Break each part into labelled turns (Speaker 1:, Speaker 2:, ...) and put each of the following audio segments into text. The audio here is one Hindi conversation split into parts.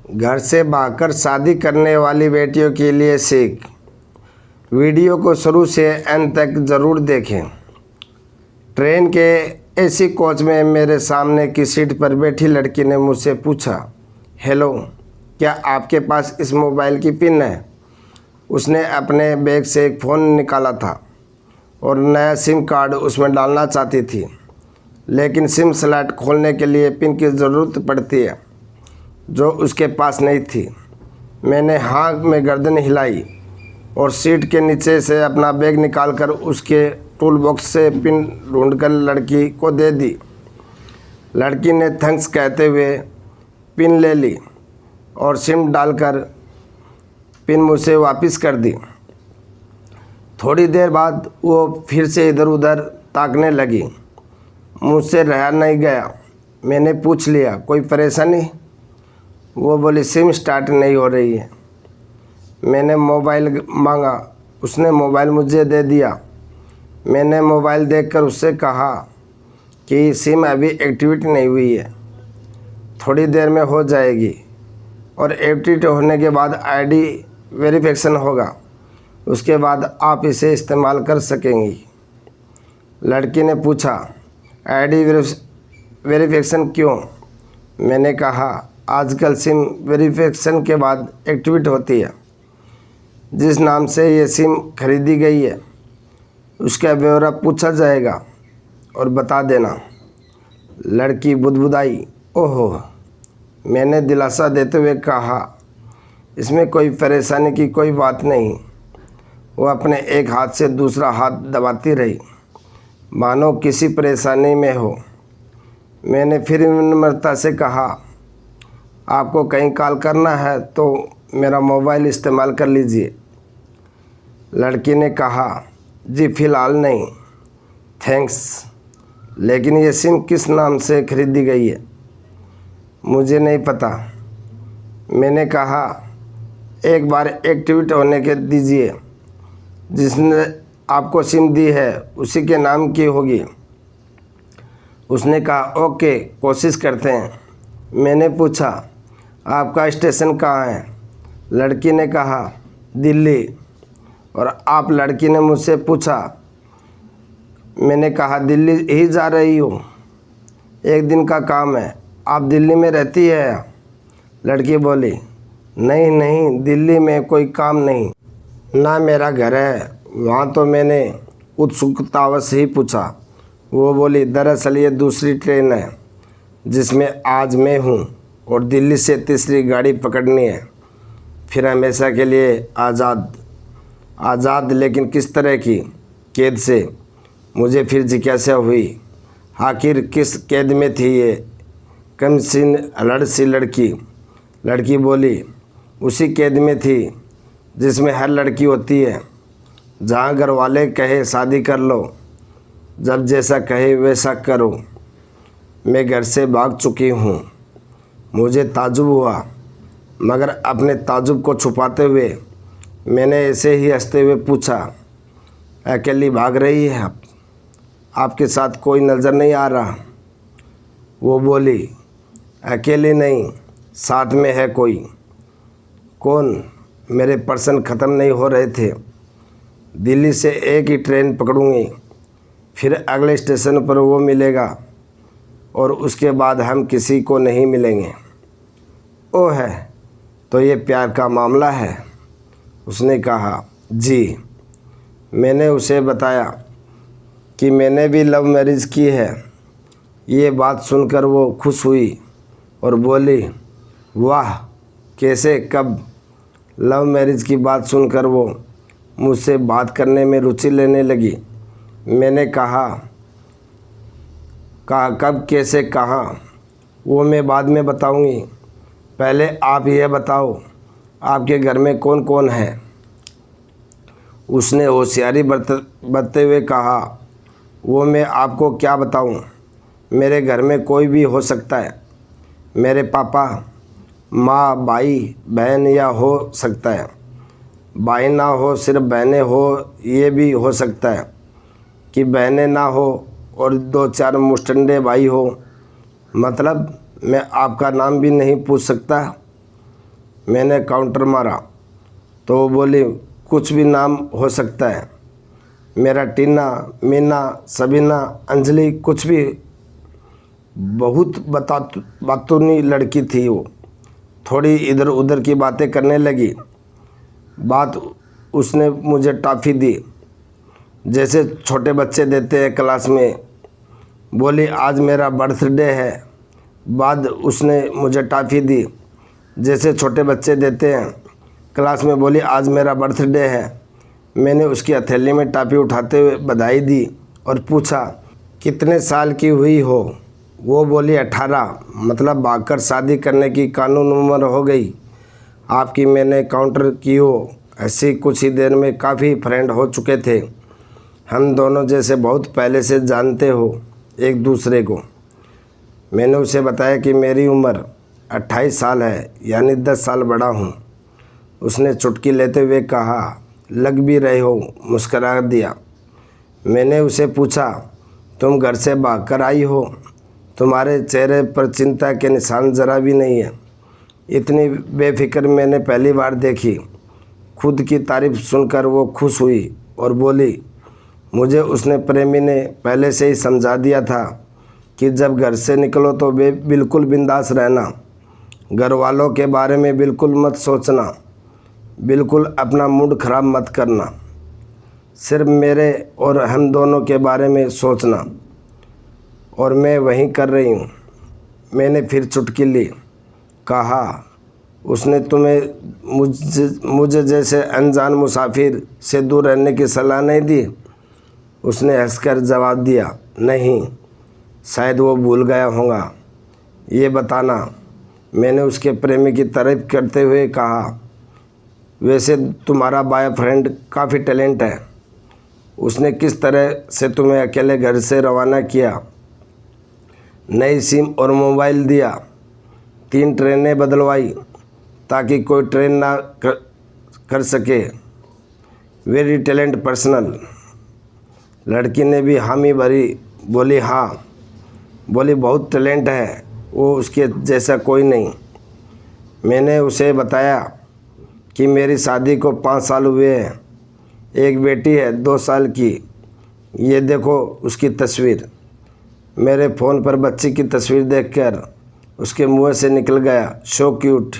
Speaker 1: घर से भागकर शादी करने वाली बेटियों के लिए सीख। वीडियो को शुरू से अंत तक ज़रूर देखें। ट्रेन के एसी कोच में मेरे सामने की सीट पर बैठी लड़की ने मुझसे पूछा, हेलो, क्या आपके पास इस मोबाइल की पिन है? उसने अपने बैग से एक फ़ोन निकाला था और नया सिम कार्ड उसमें डालना चाहती थी, लेकिन सिम स्लॉट खोलने के लिए पिन की ज़रूरत पड़ती है जो उसके पास नहीं थी। मैंने हाँ में गर्दन हिलाई और सीट के नीचे से अपना बैग निकालकर उसके टूल बॉक्स से पिन ढूंढकर लड़की को दे दी। लड़की ने थैंक्स कहते हुए पिन ले ली और सिम डालकर पिन मुझसे वापस कर दी। थोड़ी देर बाद वो फिर से इधर उधर ताकने लगी। मुझसे रहा नहीं गया। मैंने पूछ लिया, कोई परेशानी? वो बोली, सिम स्टार्ट नहीं हो रही है। मैंने मोबाइल मांगा। उसने मोबाइल मुझे दे दिया। मैंने मोबाइल देखकर उससे कहा कि सिम अभी एक्टिवेट नहीं हुई है, थोड़ी देर में हो जाएगी और एक्टिवेट होने के बाद आईडी वेरिफिकेशन होगा, उसके बाद आप इसे इस्तेमाल कर सकेंगी। लड़की ने पूछा, आईडी वेरिफिकेशन क्यों? मैंने कहा, आजकल सिम वेरिफिकेशन के बाद एक्टिवेट होती है। जिस नाम से ये सिम खरीदी गई है उसका ब्यौरा पूछा जाएगा और बता देना। लड़की बुदबुदाई, ओहो। मैंने दिलासा देते हुए कहा, इसमें कोई परेशानी की कोई बात नहीं। वो अपने एक हाथ से दूसरा हाथ दबाती रही, मानो किसी परेशानी में हो। मैंने फिर विनम्रता से कहा, आपको कहीं कॉल करना है तो मेरा मोबाइल इस्तेमाल कर लीजिए। लड़की ने कहा, जी फ़िलहाल नहीं, थैंक्स, लेकिन ये सिम किस नाम से खरीदी गई है? मुझे नहीं पता। मैंने कहा, एक बार एक्टिवेट होने के दीजिए। जिसने आपको सिम दी है उसी के नाम की होगी। उसने कहा, ओके, कोशिश करते हैं। मैंने पूछा, आपका स्टेशन कहाँ है? लड़की ने कहा, दिल्ली। और आप? लड़की ने मुझसे पूछा। मैंने कहा, दिल्ली ही जा रही हूँ, एक दिन का काम है। आप दिल्ली में रहती है? लड़की बोली, नहीं नहीं, दिल्ली में कोई काम नहीं, ना मेरा घर है वहाँ। तो मैंने उत्सुकतावश ही पूछा। वो बोली, दरअसल ये दूसरी ट्रेन है जिसमें आज मैं हूँ और दिल्ली से तीसरी गाड़ी पकड़नी है, फिर हमेशा के लिए आज़ाद, लेकिन किस तरह की कैद से? मुझे फिर जिज्ञासा हुई, आखिर किस कैद में थी ये कम सीन अलड़ सी लड़की? लड़की बोली, उसी कैद में थी जिसमें हर लड़की होती है, जहाँ घर वाले कहे शादी कर लो, जब जैसा कहे वैसा करो। मैं घर से भाग चुकी हूँ। मुझे ताज्जुब हुआ, मगर अपने ताज्जुब को छुपाते हुए मैंने ऐसे ही हंसते हुए पूछा, अकेली भाग रही है आप? आपके साथ कोई नज़र नहीं आ रहा? वो बोली, अकेली नहीं, साथ में है कोई। कौन? मेरे पर्सन ख़त्म नहीं हो रहे थे। दिल्ली से एक ही ट्रेन पकड़ूंगी, फिर अगले स्टेशन पर वो मिलेगा और उसके बाद हम किसी को नहीं मिलेंगे। ओ है, तो ये प्यार का मामला है? उसने कहा, जी। मैंने उसे बताया कि मैंने भी लव मैरिज की है। ये बात सुनकर वो खुश हुई और बोली, वाह, कैसे, कब? लव मैरिज की बात सुनकर वो मुझसे बात करने में रुचि लेने लगी। मैंने कहा, कब, कैसे, कहाँ? वो मैं बाद में बताऊंगी। पहले आप यह बताओ, आपके घर में कौन कौन है? उसने होशियारी बरतते हुए कहा, वो मैं आपको क्या बताऊं? मेरे घर में कोई भी हो सकता है। मेरे पापा, माँ, भाई, बहन या हो सकता है भाई ना हो, सिर्फ बहनें हो। ये भी हो सकता है कि बहनें ना हो और 2-4 मुस्टंडे भाई हो। मतलब मैं आपका नाम भी नहीं पूछ सकता? मैंने काउंटर मारा तो वो बोली, कुछ भी नाम हो सकता है मेरा, टीना, मीना, सबीना, अंजलि, कुछ भी। बहुत बातूनी लड़की थी वो। थोड़ी इधर उधर की बातें करने लगी। बात उसने मुझे टॉफ़ी दी, जैसे छोटे बच्चे देते हैं क्लास में। बोली, आज मेरा बर्थडे है। बाद उसने मुझे टॉफ़ी दी, जैसे छोटे बच्चे देते हैं क्लास में। बोली, आज मेरा बर्थडे है। मैंने उसकी हथेली में टॉफ़ी उठाते हुए बधाई दी और पूछा, कितने साल की हुई हो? वो बोली, 18, मतलब भागकर शादी करने की कानून उम्र हो गई आपकी। मैंने काउंटर की हो। ऐसी कुछ ही देर में काफ़ी फ्रेंड हो चुके थे हम दोनों, जैसे बहुत पहले से जानते हो एक दूसरे को। मैंने उसे बताया कि मेरी उम्र 28 साल है, यानी 10 साल बड़ा हूँ। उसने चुटकी लेते हुए कहा, लग भी रहे हो, मुस्करा दिया। मैंने उसे पूछा, तुम घर से भागकर आई हो? तुम्हारे चेहरे पर चिंता के निशान ज़रा भी नहीं है। इतनी बेफिक्र मैंने पहली बार देखी। खुद की तारीफ़ सुनकर वो खुश हुई और बोली, मुझे उसने प्रेमी ने पहले से ही समझा दिया था कि जब घर से निकलो तो बिल्कुल बिंदास रहना, घर वालों के बारे में बिल्कुल मत सोचना, बिल्कुल अपना मूड ख़राब मत करना, सिर्फ मेरे और हम दोनों के बारे में सोचना। और मैं वहीं कर रही हूँ। मैंने फिर चुटकी ली। कहा, उसने तुम्हें मुझे जैसे अनजान मुसाफिर से दूर रहने की सलाह नहीं दी? उसने हंसकर जवाब दिया, नहीं, शायद वो भूल गया होगा ये बताना। मैंने उसके प्रेमी की तारीफ करते हुए कहा, वैसे तुम्हारा बॉयफ्रेंड काफ़ी टैलेंट है। उसने किस तरह से तुम्हें अकेले घर से रवाना किया? नई सिम और मोबाइल दिया, 3 ट्रेनें बदलवाई ताकि कोई ट्रेन ना कर सके। Very talent personal. लड़की ने भी हामी भरी। बोली, हाँ। बोली, बहुत टैलेंट है वो, उसके जैसा कोई नहीं। मैंने उसे बताया कि मेरी शादी को 5 साल हुए हैं, एक बेटी है 2 साल की। ये देखो उसकी तस्वीर। मेरे फ़ोन पर बच्ची की तस्वीर देखकर उसके मुंह से निकल गया, सो क्यूट।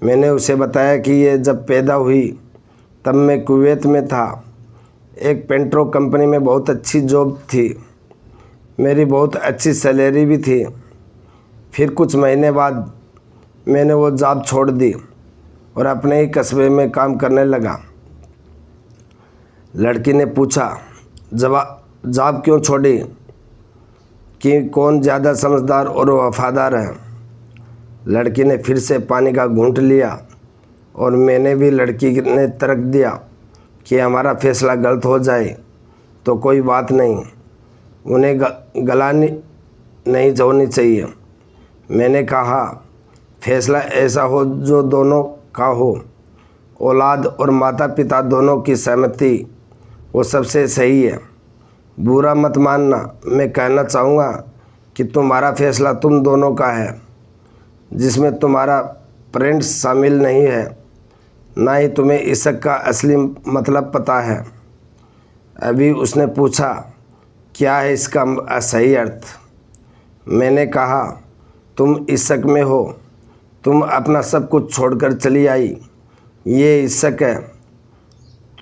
Speaker 1: मैंने उसे बताया कि ये जब पैदा हुई तब मैं कुवैत में था, एक पेट्रो कंपनी में बहुत अच्छी जॉब थी, मेरी बहुत अच्छी सैलरी भी थी। फिर कुछ महीने बाद मैंने वो जॉब छोड़ दी और अपने ही कस्बे में काम करने लगा। लड़की ने पूछा, जॉब क्यों छोड़ी? कि कौन ज़्यादा समझदार और वफादार है? लड़की ने फिर से पानी का घूंट लिया और मैंने भी लड़की ने तर्क दिया कि हमारा फैसला गलत हो जाए तो कोई बात नहीं, उन्हें गलानी नहीं होनी चाहिए। मैंने कहा, फैसला ऐसा हो जो दोनों का हो, औलाद और माता पिता दोनों की सहमति, वो सबसे सही है। बुरा मत मानना, मैं कहना चाहूँगा कि तुम्हारा फैसला तुम दोनों का है, जिसमें तुम्हारा पेरेंट्स शामिल नहीं है, ना ही तुम्हें इश्क का असली मतलब पता है। अभी उसने पूछा, क्या है इसका सही अर्थ? मैंने कहा, तुम इश्क में हो, तुम अपना सब कुछ छोड़कर चली आई, ये इश्क है।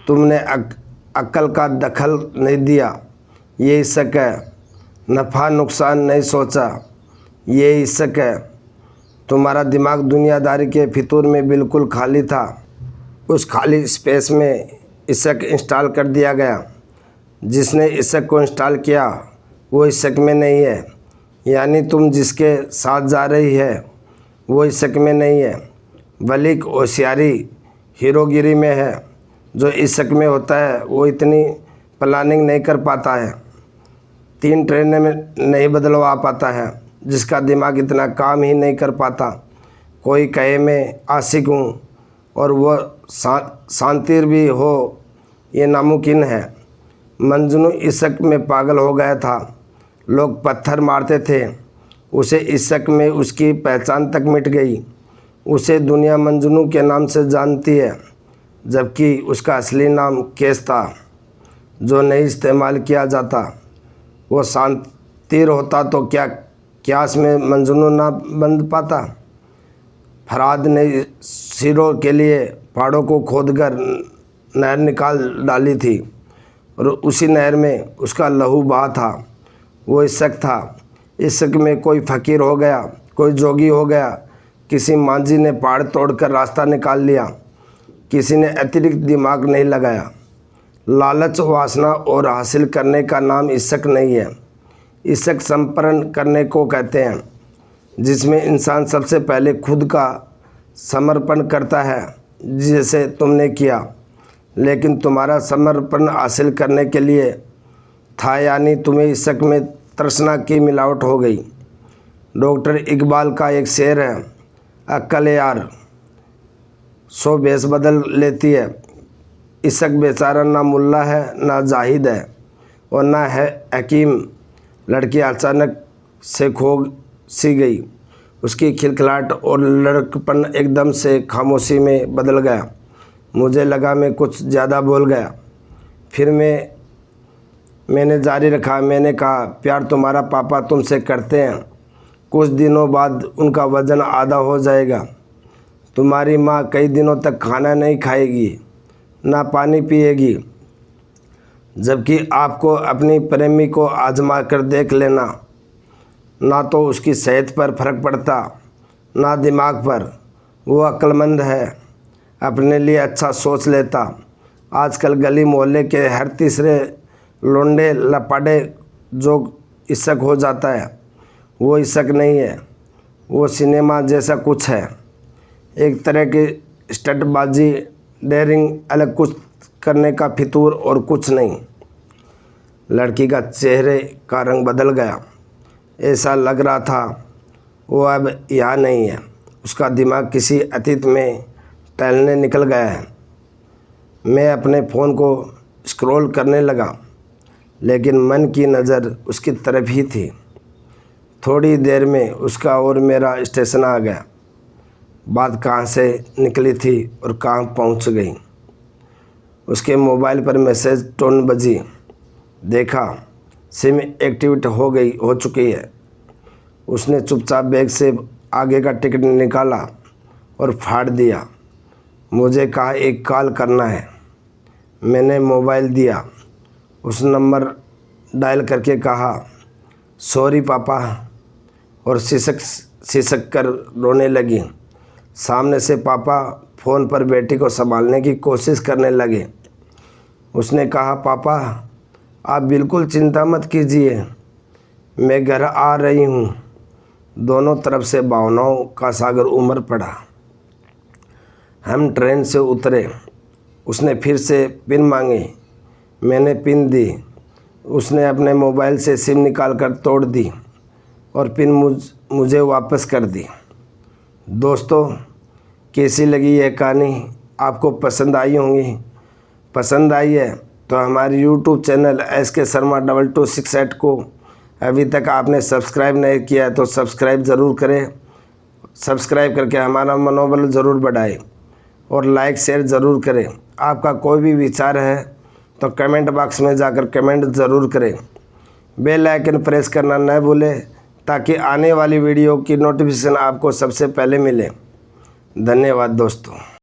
Speaker 1: तुमने अक्ल का दखल नहीं दिया, ये इश्क है। नफ़ा नुकसान नहीं सोचा, ये इश्क है। तुम्हारा दिमाग दुनियादारी के फितूर में बिल्कुल खाली था, उस खाली स्पेस में इश्क इंस्टॉल कर दिया गया। जिसने इश्क को इंस्टॉल किया वो इश्क में नहीं है, यानी तुम जिसके साथ जा रही है वो इश्क में नहीं है, बल्कि होशियारी हीरोगिरी में है। जो इश्क में होता है वो इतनी प्लानिंग नहीं कर पाता है, 3 ट्रेनें में नहीं बदलवा पाता है, जिसका दिमाग इतना काम ही नहीं कर पाता। कोई कहे मैं आशिक हूँ और वह शांतिर भी हो, ये नामुमकिन है। मंजनू इश्क में पागल हो गया था, लोग पत्थर मारते थे उसे, इश्क में उसकी पहचान तक मिट गई। उसे दुनिया मंजनू के नाम से जानती है, जबकि उसका असली नाम केस था, जो नहीं इस्तेमाल किया जाता। वो शांत तीर होता तो क्या क्यास में मंजनू ना बन पाता। फराद ने सिरों के लिए पहाड़ों को खोदकर नहर निकाल डाली थी और उसी नहर में उसका लहू बहा था। वो इश्क था। इश्क में कोई फ़कीर हो गया, कोई जोगी हो गया, किसी मांझी ने पहाड़ तोड़कर रास्ता निकाल लिया, किसी ने अतिरिक्त दिमाग नहीं लगाया। लालच, वासना और हासिल करने का नाम इश्क नहीं है। इश्क समर्पण करने को कहते हैं, जिसमें इंसान सबसे पहले खुद का समर्पण करता है, जैसे तुमने किया। लेकिन तुम्हारा समर्पण हासिल करने के लिए था, यानी तुम्हें इश्क में तृष्णा की मिलावट हो गई। डॉक्टर इकबाल का एक शेर है, अक्ल यार 100 भेस बदल लेती है। इश्क बेचारा ना मुल्ला है, ना जाहिद है और ना है हकीम। लड़की अचानक से खो सी गई। उसकी खिलखिलाहट और लड़कपन एकदम से खामोशी में बदल गया। मुझे लगा मैं कुछ ज़्यादा बोल गया। फिर मैंने जारी रखा। मैंने कहा, प्यार तुम्हारा पापा तुमसे करते हैं। कुछ दिनों बाद उनका वज़न आधा हो जाएगा। तुम्हारी माँ कई दिनों तक खाना नहीं खाएगी, ना पानी पिएगी। जबकि आपको अपनी प्रेमी को आजमा कर देख लेना। ना तो उसकी सेहत पर फ़र्क पड़ता, ना दिमाग पर। वो अक्लमंद है, अपने लिए अच्छा सोच लेता। आजकल गली मोहल्ले के हर तीसरे लोंडे लपाड़े जो इश्क हो जाता है, वो इश्क नहीं है। वो सिनेमा जैसा कुछ है, एक तरह की स्टंटबाजी, डेयरिंग, अलग कुछ करने का फितूर और कुछ नहीं। लड़की का चेहरे का रंग बदल गया। ऐसा लग रहा था वो अब यहाँ नहीं है। उसका दिमाग किसी अतीत में टहलने निकल गया है। मैं अपने फ़ोन को स्क्रॉल करने लगा, लेकिन मन की नज़र उसकी तरफ ही थी। थोड़ी देर में उसका और मेरा स्टेशन आ गया। बात कहाँ से निकली थी और कहाँ पहुँच गई। उसके मोबाइल पर मैसेज टोन बजी। देखा, सिम एक्टिवेट हो चुकी है। उसने चुपचाप बैग से आगे का टिकट निकाला और फाड़ दिया। मुझे कहा, एक कॉल करना है। मैंने मोबाइल दिया। उस नंबर डायल करके कहा, सॉरी पापा, और सिसक कर रोने लगी। सामने से पापा फ़ोन पर बेटी को संभालने की कोशिश करने लगे। उसने कहा, पापा आप बिल्कुल चिंता मत कीजिए, मैं घर आ रही हूँ। दोनों तरफ से भावनाओं का सागर उमड़ पड़ा। हम ट्रेन से उतरे। उसने फिर से पिन मांगी। मैंने पिन दी। उसने अपने मोबाइल से सिम निकाल कर तोड़ दी और पिन मुझे वापस कर दी। दोस्तों, कैसी लगी यह कहानी? आपको पसंद आई होंगी। पसंद आई है तो हमारे YouTube चैनल SK शर्मा 2268 को अभी तक आपने सब्सक्राइब नहीं किया है तो सब्सक्राइब ज़रूर करें। सब्सक्राइब करके हमारा मनोबल ज़रूर बढ़ाएं और लाइक शेयर ज़रूर करें। आपका कोई भी विचार है तो कमेंट बॉक्स में जाकर कमेंट ज़रूर करें। बेल आइकन प्रेस करना न भूलें, ताकि आने वाली वीडियो की नोटिफिकेशन आपको सबसे पहले मिले। धन्यवाद दोस्तों।